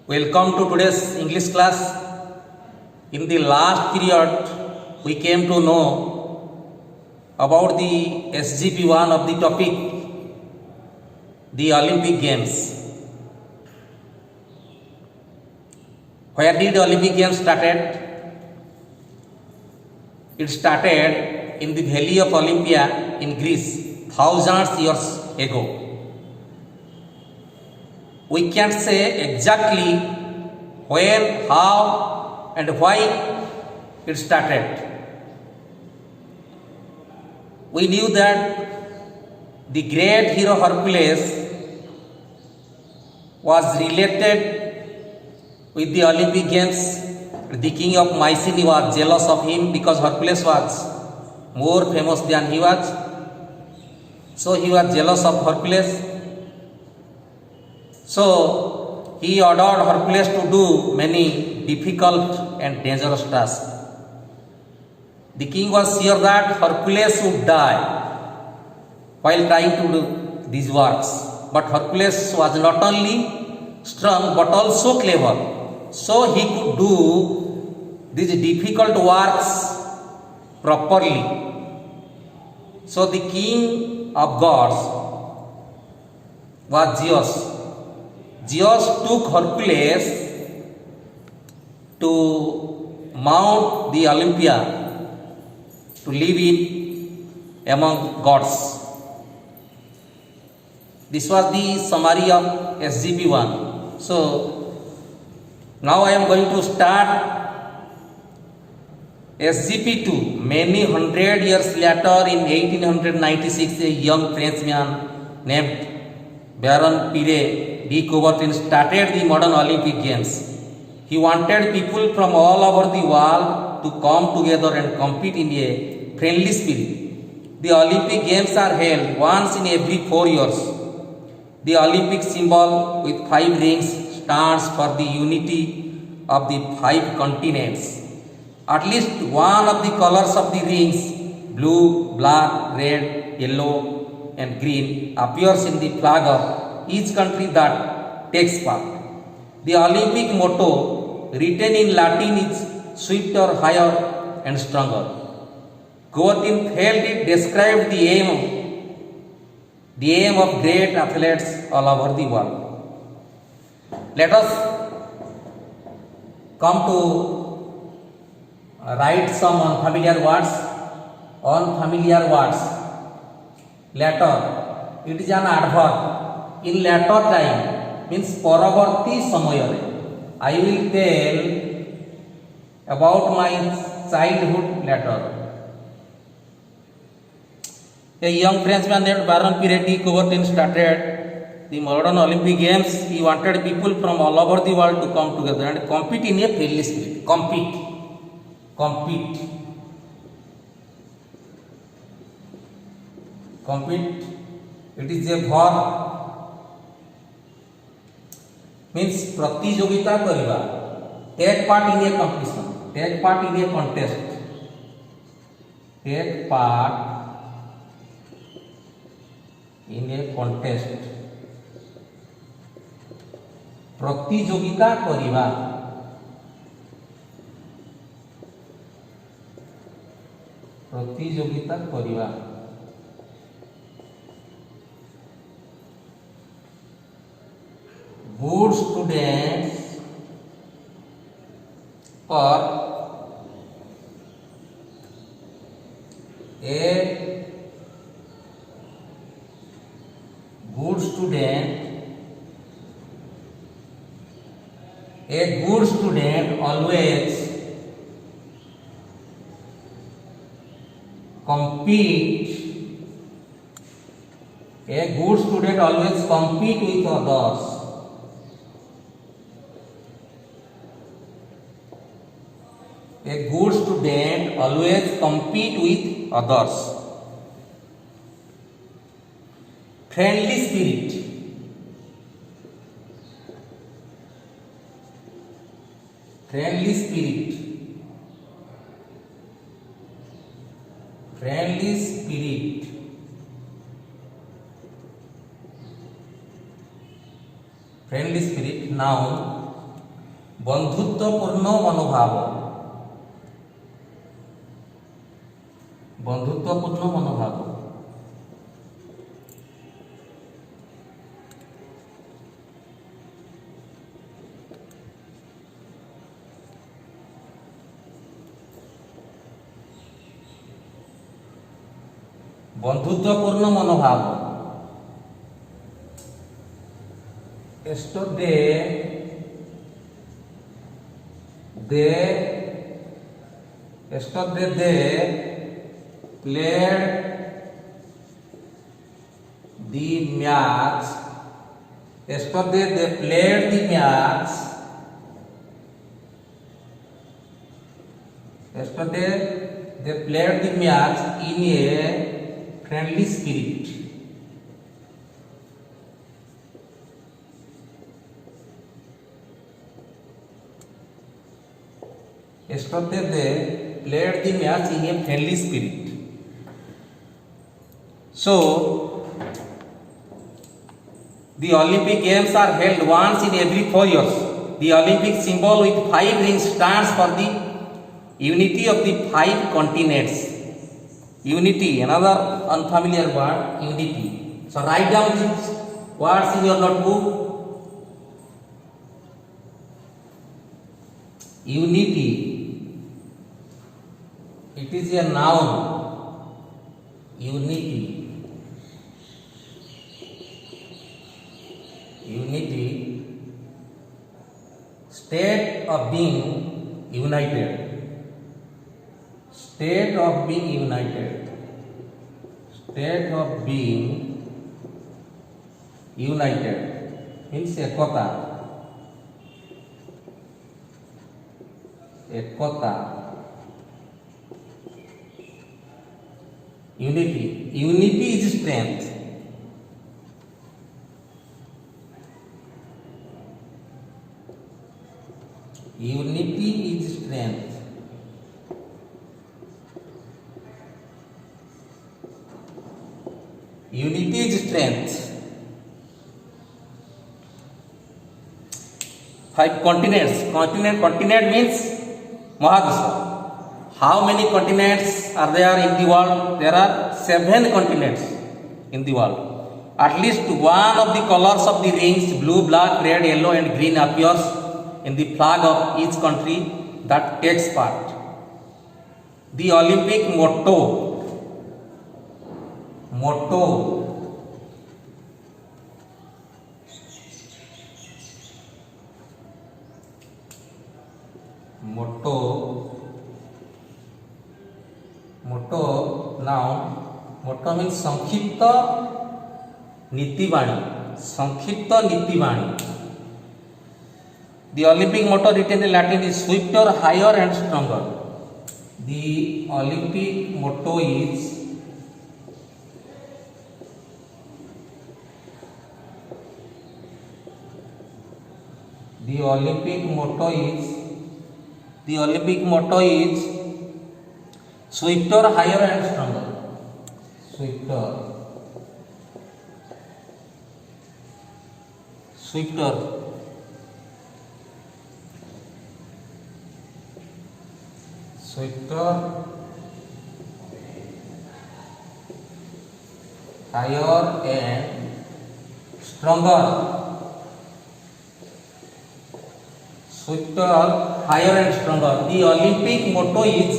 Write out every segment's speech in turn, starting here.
Welcome to today's English class. In the last period, we came to know about the SGP1 of the topic, the Olympic Games. Where did the Olympic Games started? It started in the Valley of Olympia in Greece, thousands of years ago. We can't say exactly when, how, and why it started. We knew that the great hero Hercules was related with the Olympic Games. The king of Mycenae was jealous of him because Hercules was more famous than he was. So he was jealous of Hercules. So he ordered Hercules to do many difficult and dangerous tasks. The king was sure that Hercules would die while trying to do these works. But Hercules was not only strong but also clever. So he could do these difficult works properly. So the king of gods was Zeus. Zeus took Hercules to Mount the Olympia to live in among gods. This was the summary of SGP1. So now I am going to start SGP2. Many hundred years later, in 1896, a young Frenchman named Baron Pierre de Coubertin started the modern Olympic Games. He wanted people from all over the world to come together and compete in a friendly spirit. The Olympic Games are held once in every 4 years. The Olympic symbol with 5 rings stands for the unity of the 5 continents. At least one of the colors of the rings, blue, black, red, yellow, and green, appears in the flag of each country that takes part. The Olympic motto, written in Latin, is swifter, higher, and stronger. Coubertin felt it described the aim of great athletes all over the world. Let us come to write some unfamiliar words. Unfamiliar words. Later, it is an adverb. In later time means paravarti samayare. I will tell about my childhood later. A young Frenchman named Baron Pierre de Coubertin started the modern Olympic Games. He wanted people from all over the world to come together and compete in a friendly spirit. Compete. It is a verb. Means प्रतियोगिता करिबा. Take part in a competition. Take part in a contest. Take part in a contest. प्रतियोगिता करिबा. प्रतियोगिता करिबा. Good students or a good student always compete. A good student always compete with others. A good student always compete with others. Friendly spirit. Friendly spirit. Friendly spirit. Friendly spirit, noun. बंधुत्वपूर्ण मनोभाव, बंधुत्वपूर्ण मनोभाव, बंधुत्वपूर्ण मनोभाव। Esto they played the match. Yesterday they played the match. Yesterday they played the match in a friendly spirit. Yesterday they played the match in a friendly spirit. So, the Olympic Games are held once in every 4 years. The Olympic symbol with 5 rings stands for the unity of the 5 continents. Unity, another unfamiliar word, unity. So, write down these words in your notebook. Unity, it is a noun. Unity, unity, state of being united, state of being united, state of being united means ekota, ekota, unity, unity is strength, unity is strength, unity is strength. 5 continents, continent means Mahadesha. How many continents are there in the world? There are 7 continents in the world. At least one of the colors of the rings, blue, black, red, yellow and green, appears in the flag of each country that takes part. The Olympic motto, motto means संक्षिप्त नीतिवाणी, संक्षिप्त नीतिवाणी. The Olympic motto written in Latin is swifter, higher and stronger. The Olympic motto is swifter, higher and stronger. Swifter, higher and stronger. Swifter, higher and stronger. The Olympic motto is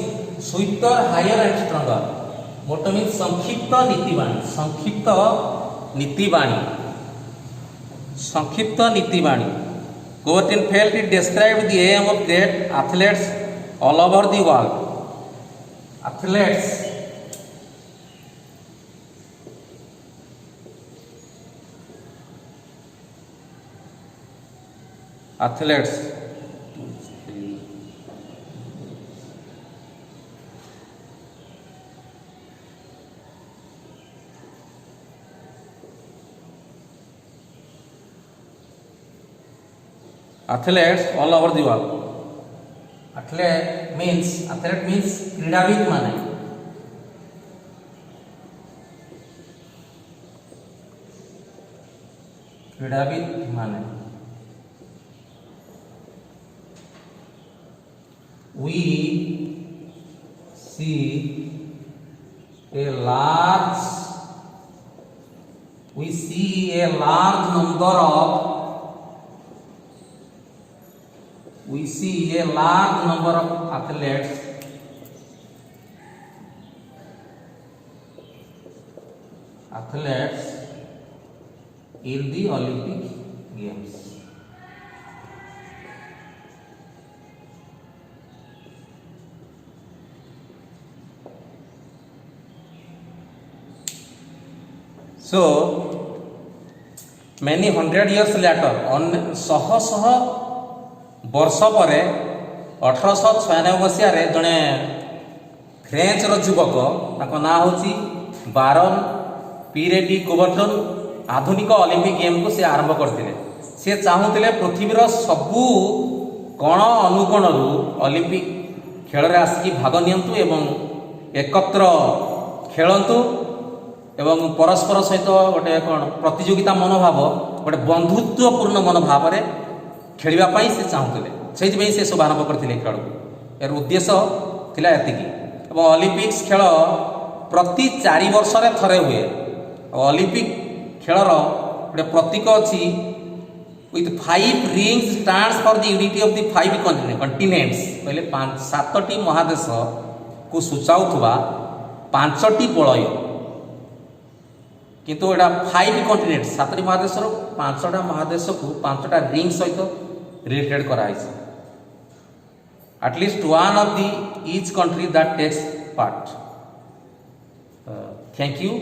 swifter, higher and stronger. Motto means संक्षिप्त नीतिवाणी, संक्षिप्त नीतिवाणी, संक्षिप्त नीतिवाणी. Coubertin felt it described the aim of great athletes all over the world. Athletes all over the world. Athlete means क्रीड़ाविद माने. क्रीड़ाविद माने. we see a large number of athletes in the Olympic Games. So many hundred years later, ଶହ ଶହ ବର୍ଷ ପରେ 1896 ମସିହାରେ ଜଣେ ଫ୍ରେଞ୍ଚର ଯୁବକ, ତାଙ୍କ ନାଁ ହେଉଛି ବାରନ୍ ପିରେ ଡି କୋବର୍ଟନ୍, ଆଧୁନିକ ଅଲିମ୍ପିକ୍ ଗେମ୍କୁ ସେ ଆରମ୍ଭ କରିଥିଲେ। ସେ ଚାହୁଁଥିଲେ ପୃଥିବୀର ସବୁ କଣ ଅନୁକୋଣରୁ ଅଲିମ୍ପିକ୍ ଖେଳରେ ଆସିକି ଭାଗ ନିଅନ୍ତୁ ଏବଂ ଏକତ୍ର ଖେଳନ୍ତୁ ଏବଂ ପରସ୍ପର ସହିତ ଗୋଟେ କ'ଣ ପ୍ରତିଯୋଗିତା ମନୋଭାବ, ଗୋଟେ ବନ୍ଧୁତ୍ୱପୂର୍ଣ୍ଣ ମନୋଭାବରେ ଖେଳିବା ପାଇଁ ସେ ଚାହୁଁଥିଲେ। ସେଇଥିପାଇଁ ସେ ସବୁ ଆରମ୍ଭ କରିଥିଲେ ଖେଳକୁ। ଏହାର ଉଦ୍ଦେଶ୍ୟ ଥିଲା ଏତିକି। ଏବଂ ଅଲିମ୍ପିକ୍ସ ଖେଳ ପ୍ରତି 4 ବର୍ଷରେ ଥରେ ହୁଏ। ଆଉ ଅଲିମ୍ପିକ୍ ଖେଳର ଗୋଟେ ପ୍ରତୀକ ଅଛି, with 5 rings stands for the unity of the 5 continents। କହିଲେ 7ଟି ମହାଦେଶକୁ ସୂଚାଉଥିବା 5ଟି ବଳୟ, କିନ୍ତୁ ଏଇଟା 5 କଣ୍ଟିନେଣ୍ଟ, 7ଟି ମହାଦେଶର 5ଟା ମହାଦେଶକୁ 5ଟା ରିଙ୍ଗ ସହିତ ରିଲେଟେଡ୍ କରାଯାଇଛି। At least one of the each country that takes part. Thank you.